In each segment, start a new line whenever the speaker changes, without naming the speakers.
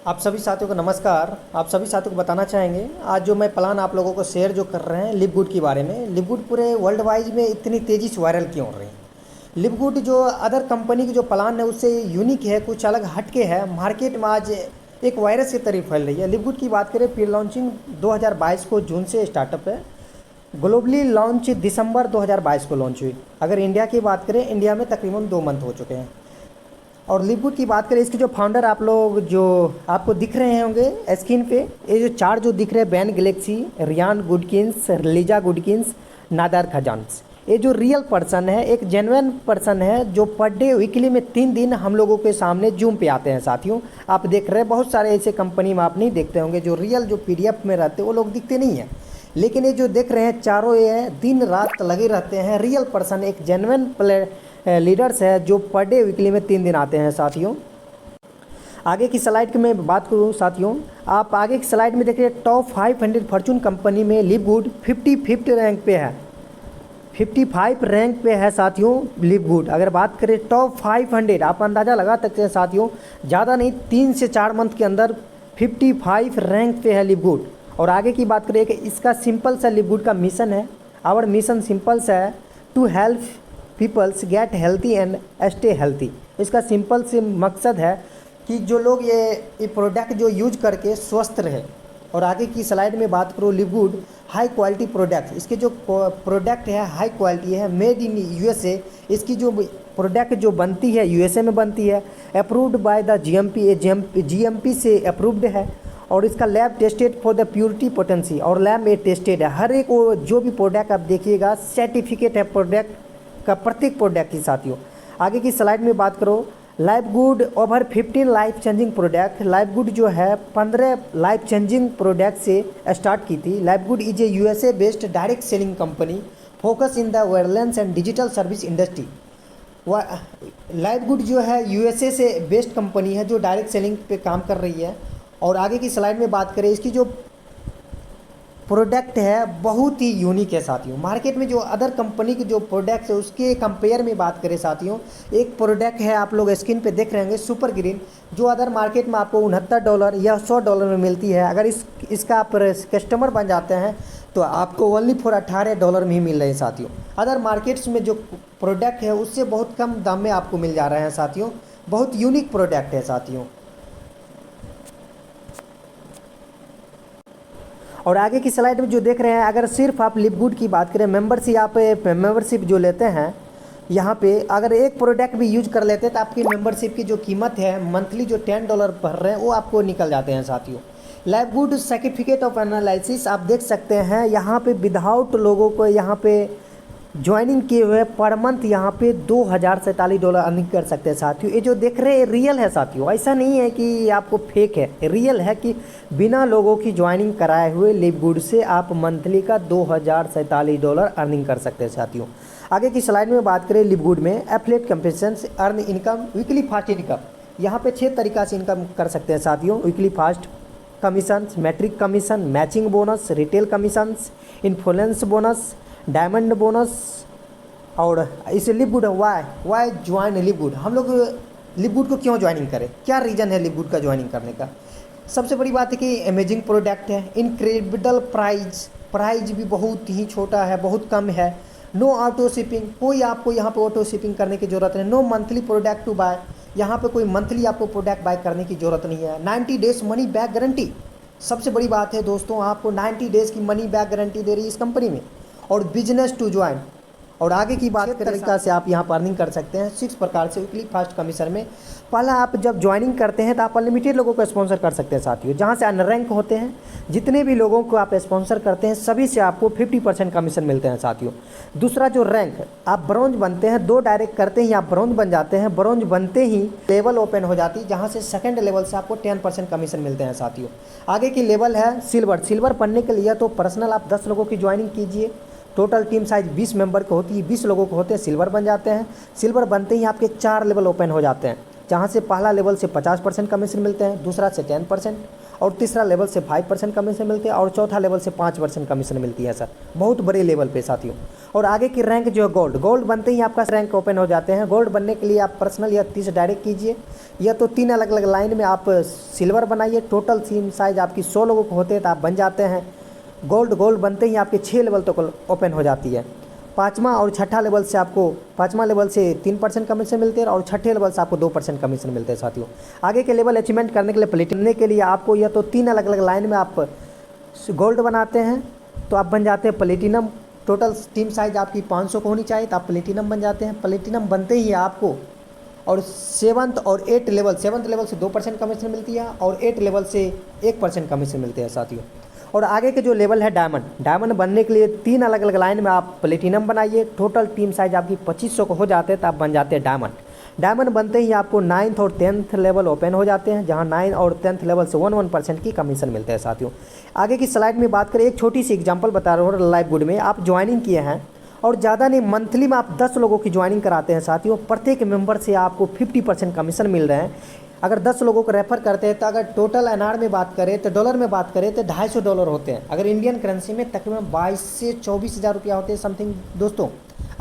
आप सभी साथियों को नमस्कार। आप सभी साथियों को बताना चाहेंगे आज जो मैं प्लान आप लोगों को शेयर जो कर रहे हैं लिवगुड के बारे में। लिवगुड पूरे वर्ल्ड वाइड में इतनी तेज़ी से वायरल क्यों हो रही है। लिवगुड जो अदर कंपनी की जो प्लान है उससे यूनिक है, कुछ अलग हटके है। मार्केट में आज एक वायरस की तरह फैल रही है। लिवगुड की बात करें, प्री लॉन्चिंग 2022 को जून से स्टार्टअप है। ग्लोबली लॉन्च दिसंबर 2022 को लॉन्च हुई। अगर इंडिया की बात करें, इंडिया में तकरीबन 2 मंथ हो चुके हैं। और लिवगुड की बात करें, इसके जो फाउंडर आप लोग जो आपको दिख रहे होंगे स्क्रीन पे, ये जो चार जो दिख रहे हैं, बैन गैलेक्सी, रियान गुडकिंस, लीजा गुडकिंस, नादार खजांस, ये जो रियल पर्सन है, एक जेन्युइन पर्सन है जो पर डे वीकली में 3 दिन हम लोगों के सामने जूम पे आते हैं। साथियों आप देख रहे हैं, बहुत सारे ऐसे कंपनी में आप नहीं देखते होंगे जो रियल जो पीडीएफ में रहते वो लोग दिखते नहीं हैं। लेकिन ये जो देख रहे हैं चारों, ये दिन रात लगे रहते हैं। रियल पर्सन, एक जेन्युइन लीडर्स है जो पर डे वीकली में 3 दिन आते हैं। साथियों आगे की स्लाइड की मैं बात करूं, साथियों आप आगे की स्लाइड में देखिए, टॉप 500 फॉर्चून कंपनी में लिवगुड 55 रैंक पे है, 55 रैंक पे है साथियों लिवगुड। अगर बात करें टॉप 500, आप अंदाज़ा लगा सकते हैं साथियों, ज़्यादा नहीं 3 से 4 मंथ के अंदर 55 रैंक पे है लिवगुड। और आगे की बात करें कि इसका सिंपल सा लिवगुड का मिशन है। आवर मिशन सिंपल सा है, to help peoples get healthy and stay healthy. इसका सिंपल से मकसद है कि जो लोग ये प्रोडक्ट जो यूज करके स्वस्थ रहे। और आगे की स्लाइड में बात करूँ, लिवगुड हाई क्वालिटी प्रोडक्ट, इसके जो प्रोडक्ट है हाई क्वालिटी है, मेड इन यूएसए। इसकी जो प्रोडक्ट जो बनती है यूएसए में बनती है, approved by the GMP, GMP से अप्रूव्ड है। और इसका lab tested for the purity potency, और लैब में टेस्टेड है। हर एक जो भी प्रोडक्ट आप देखिएगा सर्टिफिकेट है प्रोडक्ट का, प्रत्येक प्रोडक्ट की। साथियों आगे की स्लाइड में बात करो, LiveGood over 15 life changing product. LiveGood जो है 15 लाइफ चेंजिंग प्रोडक्ट से स्टार्ट की थी। LiveGood is a USA based direct selling company focus in the wireless and digital service industry. LiveGood जो है यूएसए से बेस्ड कंपनी है जो डायरेक्ट सेलिंग पे काम कर रही है। और आगे की स्लाइड में बात करें, इसकी जो प्रोडक्ट है बहुत ही यूनिक है साथियों। मार्केट में जो अदर कंपनी के जो प्रोडक्ट्स है उसके कंपेयर में बात करें साथियों, एक प्रोडक्ट है आप लोग स्क्रीन पे देख रहे होंगे, सुपर ग्रीन, जो अदर मार्केट में आपको $69 या $100 में मिलती है। अगर इसका आप कस्टमर बन जाते हैं तो आपको ओनली फॉर $18 में ही मिल रहे हैं साथियों। अदर मार्केट्स में जो प्रोडक्ट है उससे बहुत कम दाम में आपको मिल जा रहे हैं साथियों। बहुत यूनिक प्रोडक्ट है साथियों। और आगे की स्लाइड में जो देख रहे हैं, अगर सिर्फ आप लिवगुड की बात करें, मेंबरशिप, आप मेंबरशिप जो लेते हैं यहाँ पे, अगर एक प्रोडक्ट भी यूज कर लेते हैं तो आपकी मेंबरशिप की जो कीमत है मंथली जो $10 भर रहे हैं वो आपको निकल जाते हैं साथियों। लिवगुड सर्टिफिकेट ऑफ एनालिसिस आप देख सकते हैं यहाँ पे, विदाउट लोगों को यहाँ पे ज्वाइनिंग किए हुए पर मंथ यहाँ पे $2047 अर्निंग कर सकते हैं साथियों। ये जो देख रहे हैं रियल है साथियों, ऐसा नहीं है कि आपको फेक है, रियल है कि बिना लोगों की ज्वाइनिंग कराए हुए लिवगुड से आप मंथली का $2047 अर्निंग कर सकते हैं साथियों। आगे की स्लाइड में बात करें, लिवगुड में एफिलिएट कमीशन से earn income, weekly fast income. यहाँ पे 6 तरीका से इनकम कर सकते हैं साथियों। Weekly fast commission, matrix commission, matching bonus, retail commissions, influence bonus, diamond bonus. और इसे लिवगुड वाई ज्वाइन लिवगुड, हम लोग लिवगुड को क्यों ज्वाइनिंग करें, क्या रीज़न है लिवगुड का ज्वाइनिंग करने का। सबसे बड़ी बात है कि अमेजिंग प्रोडक्ट है, इनक्रेडिबल प्राइस भी बहुत ही छोटा है, बहुत कम है। नो ऑटो शिपिंग, कोई आपको यहाँ पे ऑटो शिपिंग करने की ज़रूरत नहीं। No monthly product to buy, यहाँ पे कोई मंथली आपको प्रोडक्ट बाय करने की ज़रूरत नहीं है। 90 डेज मनी बैक गारंटी, सबसे बड़ी बात है दोस्तों, आपको 90 डेज़ की मनी बैक गारंटी दे रही है इस कंपनी में। और बिजनेस टू ज्वाइन। और आगे की बात करें, तरीका से आप यहाँ पर अर्निंग कर सकते हैं 6 प्रकार से वीकली फास्ट कमीशन में। पहला, आप जब ज्वाइनिंग करते हैं तो आप अनलिमिटेड लोगों को स्पॉन्सर कर सकते हैं साथियों। जहाँ से अनरैंक होते हैं, जितने भी लोगों को आप स्पॉन्सर करते हैं सभी से आपको 50% कमीशन मिलते हैं साथियों। दूसरा, जो रैंक, आप ब्रॉन्ज बनते हैं, 2 डायरेक्ट करते ही आप ब्रॉन्ज बन जाते हैं। ब्रॉन्ज बनते ही लेवल ओपन हो जाती है, जहाँ से सेकंड लेवल से आपको 10% कमीशन मिलते हैं साथियों। आगे की लेवल है सिल्वर। सिल्वर बनने के लिए तो पर्सनल आप 10 लोगों की ज्वाइनिंग कीजिए। टोटल टीम साइज 20 मेंबर की होती है, 20 लोगों को होते हैं, सिल्वर बन जाते हैं। सिल्वर बनते ही आपके 4 लेवल ओपन हो जाते हैं, जहाँ से पहला लेवल से 50% कमीशन मिलते हैं, दूसरा से 10%, और तीसरा लेवल से 5% कमीशन मिलते हैं और चौथा लेवल से 5% कमीशन मिलती है सर, बहुत बड़े लेवल पे साथियों। और आगे की रैंक जो है गोल्ड, गोल्ड बनते ही आपका रैंक ओपन हो जाते हैं। गोल्ड बनने के लिए आप पर्सनल या 30 डायरेक्ट कीजिए, या तो 3 अलग अलग लाइन में आप सिल्वर बनाइए। टोटल टीम साइज आपकी 100 लोगों को होते हैं तो आप बन जाते हैं गोल्ड। गोल्ड बनते ही आपके 6 लेवल तक ओपन हो जाती है। पाँचवा और छठा लेवल से आपको, पाँचवा लेवल से 3% कमीशन मिलते हैं और छठे लेवल से आपको 2% कमीशन मिलते हैं साथियों। आगे के लेवल अचीवमेंट करने के लिए, प्लेटिनम के लिए आपको या तो 3 अलग अलग लाइन में आप गोल्ड बनाते हैं तो आप बन जाते हैं प्लेटिनम। टोटल टीम साइज आपकी 500 को होनी चाहिए तो आप प्लेटिनम बन जाते हैं। प्लेटिनम बनते ही आपको और 7th और 8th लेवल, 7th लेवल से 2% कमीशन मिलती है और 8th लेवल से 1% कमीशन मिलते हैं साथियों। और आगे के जो लेवल है डायमंड, डायमंड बनने के लिए 3 अलग अलग लाइन में आप प्लेटिनम बनाइए। टोटल टीम साइज आपकी 2500 को हो जाते हैं तो आप बन जाते हैं डायमंड। डायमंड बनते ही आपको 9th और 10th लेवल ओपन हो जाते हैं, जहां 9 और 10th लेवल से 1% की कमीशन मिलते हैं साथियों। आगे की स्लाइड में बात करें, एक छोटी सी एग्जांपल बता रहा हूँ। लाइव गुड में आप ज्वाइनिंग किए हैं और ज़्यादा नहीं, मंथली में आप 10 लोगों की ज्वाइनिंग कराते हैं साथियों। प्रत्येक मेंबर से आपको 50% कमीशन मिल रहे हैं। अगर 10 लोगों को रेफर करते हैं तो अगर टोटल एनआर में बात करें तो डॉलर में बात करें तो $250 होते हैं। अगर इंडियन करेंसी में तकरीबन 22 से 24 हज़ार रुपया होते हैं समथिंग। दोस्तों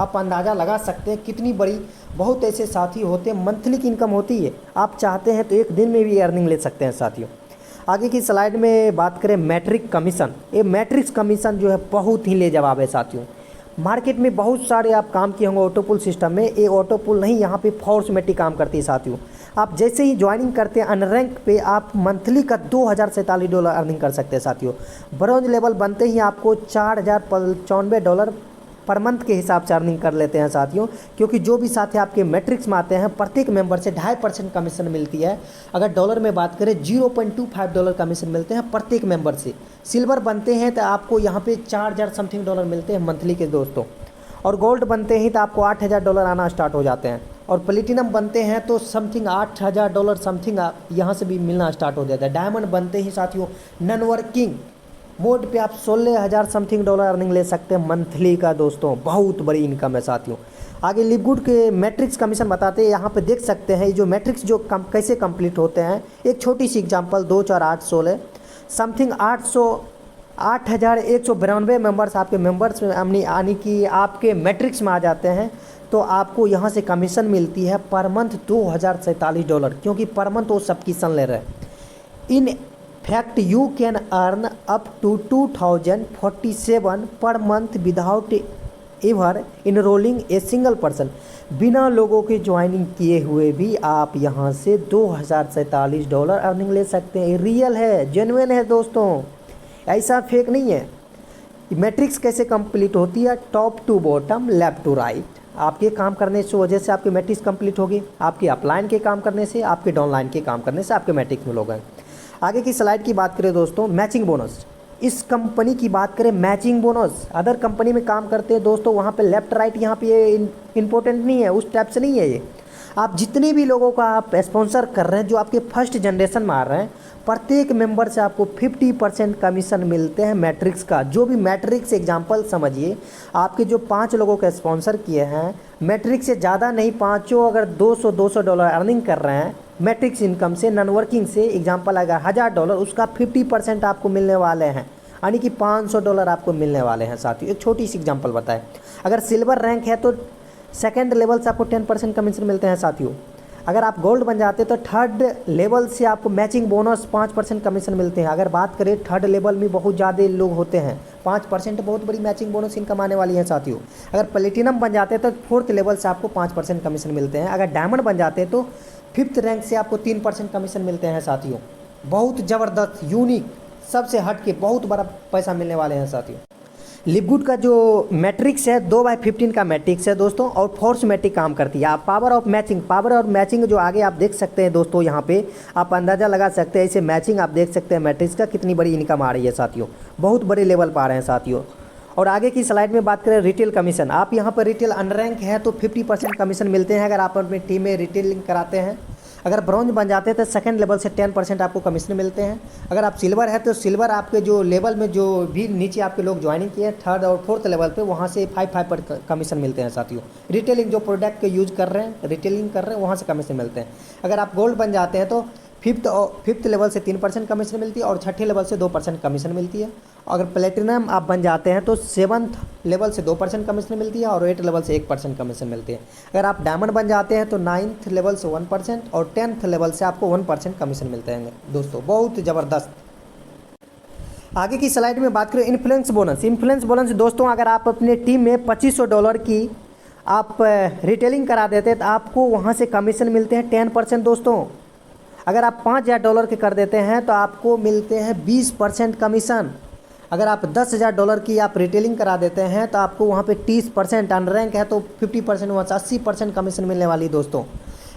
आप अंदाज़ा लगा सकते हैं कितनी बड़ी, बहुत ऐसे साथी होते हैं मंथली की इनकम होती है। आप चाहते हैं तो एक दिन में भी अर्निंग ले सकते हैं साथियों। आगे की स्लाइड में बात करें मैट्रिक कमीशन, ये मैट्रिक्स कमीशन जो है बहुत ही लाजवाब है साथियों। मार्केट में बहुत सारे आप काम किए होंगे ऑटोपुल सिस्टम में, ये ऑटोपुल नहीं, यहाँ पे फॉर्समेटिक काम करती है साथियों। आप जैसे ही ज्वाइनिंग करते हैं अनरैंक पे आप मंथली का $2047 अर्निंग कर सकते हैं साथियों। ब्रॉन्ज लेवल बनते ही आपको $4095 पर मंथ के हिसाब से अर्निंग कर लेते हैं साथियों, क्योंकि जो भी साथी आपके मैट्रिक्स में आते हैं प्रत्येक मेंबर से 2.5% कमीशन मिलती है। अगर डॉलर में बात करें $0.25 कमीशन मिलते हैं प्रत्येक मेंबर से। सिल्वर बनते हैं तो आपको यहाँ पे 4000 समथिंग डॉलर मिलते हैं मंथली के दोस्तों। और गोल्ड बनते ही तो आपको $8000 आना स्टार्ट हो जाते हैं। और प्लेटिनम बनते हैं तो समथिंग $8000 समथिंग यहाँ से भी मिलना स्टार्ट हो जाता है। डायमंड बनते ही साथियों नॉन वर्किंग मोड पे आप 16,000 समथिंग डॉलर अर्निंग ले सकते हैं मंथली का दोस्तों, बहुत बड़ी इनकम है साथियों। आगे लिवगुड के मैट्रिक्स कमीशन बताते हैं, यहाँ पे देख सकते हैं जो मैट्रिक्स जो कैसे कंप्लीट होते हैं। एक छोटी सी एग्जांपल 2 4 8 16 समथिंग 8,192 मेंबर्स आपके मेंबर्स में यानी कि आपके मैट्रिक्स में आ जाते हैं तो आपको यहाँ से कमीशन मिलती है पर मंथ $2047, क्योंकि पर मंथ वो सब्सक्रिप्शन ले रहे हैं। In fact you can earn up to 2047 per month without ever enrolling a single person. बिना लोगों के ज्वाइनिंग किए हुए भी आप यहाँ से $2047 अर्निंग ले सकते हैं। रियल है, जेन्युइन है दोस्तों, ऐसा फेक नहीं है। मैट्रिक्स कैसे कंप्लीट होती है, top to bottom left to right. आपके काम करने से वजह से आपकी मैट्रिक्स कंप्लीट होगी, आपके अपलाइन के काम करने से, आपके डाउनलाइन के काम करने से आपके मैट्रिक्स में लोग हैं। आगे की स्लाइड की बात करें दोस्तों, मैचिंग बोनस। इस कंपनी की बात करें मैचिंग बोनस, अदर कंपनी में काम करते हैं दोस्तों वहाँ पे लेफ्ट राइट यहाँ पे ये इंपॉर्टेंट नहीं है, उस टाइप से नहीं है ये। आप जितने भी लोगों का आप स्पॉन्सर कर रहे हैं जो आपके फर्स्ट जनरेशन में आ रहे हैं, प्रत्येक मेंबर से आपको 50% कमीशन मिलते हैं मैट्रिक्स का। जो भी मैट्रिक्स एग्जांपल समझिए, आपके जो 5 लोगों का स्पॉन्सर किए हैं, मैट्रिक्स से ज़्यादा नहीं, पाँचों अगर $200 अर्निंग कर रहे हैं मैट्रिक्स इनकम से, नॉन वर्किंग से, एग्जांपल अगर $1000 उसका 50% आपको मिलने वाले हैं, यानी कि $500 आपको मिलने वाले हैं साथियों। एक छोटी सी एग्जांपल बताएं, अगर सिल्वर रैंक है तो सेकंड लेवल से आपको 10% कमीशन मिलते हैं साथियों। अगर आप गोल्ड बन जाते हैं तो थर्ड लेवल से आपको मैचिंग बोनस 5% कमीशन मिलते हैं। अगर बात करें थर्ड लेवल में बहुत ज़्यादा लोग होते हैं, 5% बहुत बड़ी मैचिंग बोनस इनकम आने वाली है साथियों। अगर प्लेटिनम बन जाते हैं तो फोर्थ लेवल से आपको 5% कमीशन मिलते हैं। अगर डायमंड बन जाते हैं तो 5th रैंक से आपको 3% कमीशन मिलते हैं साथियों। बहुत ज़बरदस्त, यूनिक, सबसे हट के बहुत बड़ा पैसा मिलने वाले हैं साथियों। लिवगुड का जो मैट्रिक्स है 2/15 का मैट्रिक्स है दोस्तों, और फॉर्समेटिक काम करती है। आप पावर ऑफ मैचिंग, पावर और मैचिंग जो आगे आप देख सकते हैं दोस्तों, यहाँ पे आप अंदाज़ा लगा सकते हैं। इसे मैचिंग आप देख सकते हैं मैट्रिक्स का कितनी बड़ी इनकम आ रही है साथियों, बहुत बड़े लेवल पर आ रहे हैं साथियों। और आगे की स्लाइड में बात करें रिटेल कमीशन, आप यहाँ पर रिटेल अनरैंक है तो 50% कमीशन मिलते हैं अगर आप अपनी टीम में रिटेलिंग कराते हैं। अगर ब्रॉन्ज बन जाते हैं तो सेकंड लेवल से 10% आपको कमीशन मिलते हैं। अगर आप सिल्वर है तो सिल्वर आपके जो लेवल में जो भी नीचे आपके लोग ज्वाइनिंग किए हैं थर्ड और फोर्थ लेवल पे, वहाँ से 5% कमीशन मिलते हैं साथियों। रिटेलिंग जो प्रोडक्ट के यूज कर रहे हैं, रिटेलिंग कर रहे हैं, वहाँ से कमीशन मिलते हैं। अगर आप गोल्ड बन जाते हैं तो फिफ्थ लेवल से 3% कमीशन मिलती है और छठे लेवल से 2% कमीशन मिलती है। अगर प्लेटिनम आप बन जाते हैं तो 7th लेवल से 2% कमीशन मिलती है और 8th लेवल से 1% कमीशन मिलती है। अगर आप डायमंड बन जाते हैं तो 9th लेवल से 1% और 10th लेवल से आपको 1% कमीशन मिलते हैं दोस्तों, बहुत ज़बरदस्त। आगे की स्लाइड में बात करें इन्फ्लुएंस बोनस। इन्फ्लुएंस बोनस दोस्तों, अगर आप अपने टीम में $2500 की आप रिटेलिंग करा देते हैं तो आपको वहाँ से कमीशन मिलते हैं 10% दोस्तों। अगर आप $5000 के कर देते हैं तो आपको मिलते हैं 20% कमीशन। अगर आप $10,000 की आप रिटेलिंग करा देते हैं तो आपको वहाँ पे 30%, अनरैंक है तो 50%, वहाँ से 80% कमीशन मिलने वाली है दोस्तों।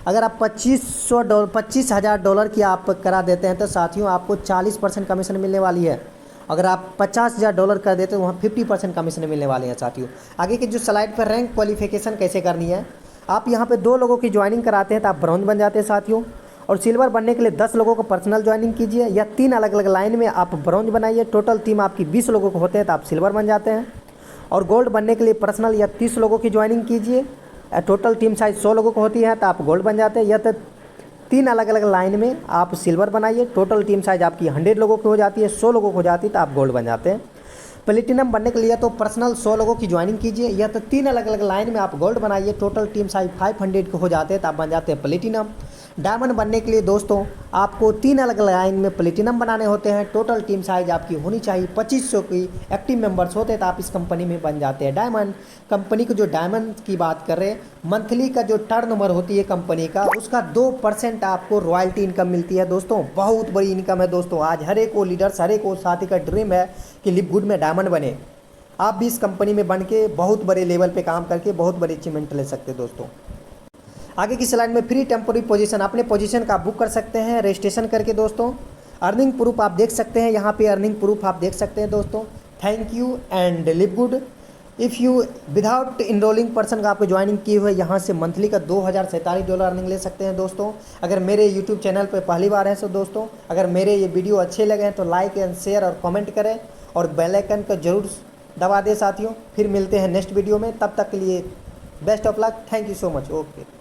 अगर आप $25,000 की आप करा देते हैं तो साथियों आपको 40% कमीशन मिलने वाली है। अगर आप $50,000 कर देते हैं तो वहाँ 50% कमीशन मिलने वाले हैं साथियों। आगे की जो स्लाइड पर रैंक क्वालिफिकेशन कैसे करनी है, आप यहाँ पे 2 लोगों की ज्वाइनिंग कराते हैं तो आप ब्रॉन्ज बन जाते हैं साथियों। और सिल्वर बनने के लिए 10 लोगों को पर्सनल ज्वाइनिंग कीजिए या 3 अलग अलग लाइन में आप ब्रॉन्ज बनाइए। टोटल टीम आपकी 20 लोगों को होते हैं तो आप सिल्वर बन जाते हैं। और गोल्ड बनने के लिए पर्सनल या 30 लोगों की ज्वाइनिंग कीजिए, टोटल टीम साइज 100 लोगों को होती है तो आप गोल्ड बन जाते हैं। या तो 3 अलग अलग लाइन में आप सिल्वर बनाइए, टोटल टीम साइज आपकी 100 लोगों की हो जाती है, 100 लोगों की हो जाती है तो आप गोल्ड बन जाते हैं। प्लेटिनम बनने के लिए तो पर्सनल 100 लोगों की ज्वाइनिंग कीजिए या तो 3 अलग अलग लाइन में आप गोल्ड बनाइए, टोटल टीम साइज 500 के हो जाते हैं तो आप बन जाते हैं प्लेटिनम। डायमंड बनने के लिए दोस्तों आपको 3 अलग अलग लाइन में प्लेटिनम बनाने होते हैं, टोटल टीम साइज आपकी होनी चाहिए 2500 की, एक्टिव मेंबर्स होते हैं तो आप इस कंपनी में बन जाते हैं डायमंड। कंपनी को जो डायमंड की बात कर रहे हैं, मंथली का जो टर्नओवर होती है कंपनी का, उसका 2% आपको रॉयल्टी इनकम मिलती है दोस्तों। बहुत बड़ी इनकम है दोस्तों। आज हर एक वो लीडर्स, हर एक वो साथी का ड्रीम है कि लिव गुड में डायमंड बने। आप भी इस कंपनी में बन के बहुत बड़े लेवल पे काम करके बहुत बड़ी अचीवमेंट ले सकते हैं दोस्तों। आगे की स्लाइड में फ्री टेम्पोरी पोजीशन, अपने पोजीशन का बुक कर सकते हैं रजिस्ट्रेशन करके दोस्तों। अर्निंग प्रूफ आप देख सकते हैं, यहाँ पे अर्निंग प्रूफ आप देख सकते हैं दोस्तों। Thank you and live good. If you without enrolling person का आपको ज्वाइनिंग किए हुए यहाँ से मंथली का $2047 अर्निंग ले सकते हैं दोस्तों। अगर मेरे यूट्यूब चैनल पर पहली बार हैं तो दोस्तों, अगर मेरे ये वीडियो अच्छे लगे हैं तो लाइक एंड शेयर और कमेंट करें और बेल आइकन को जरूर दबा दें साथियों। फिर मिलते हैं नेक्स्ट वीडियो में, तब तक के लिए best of luck. Thank you so much. Okay.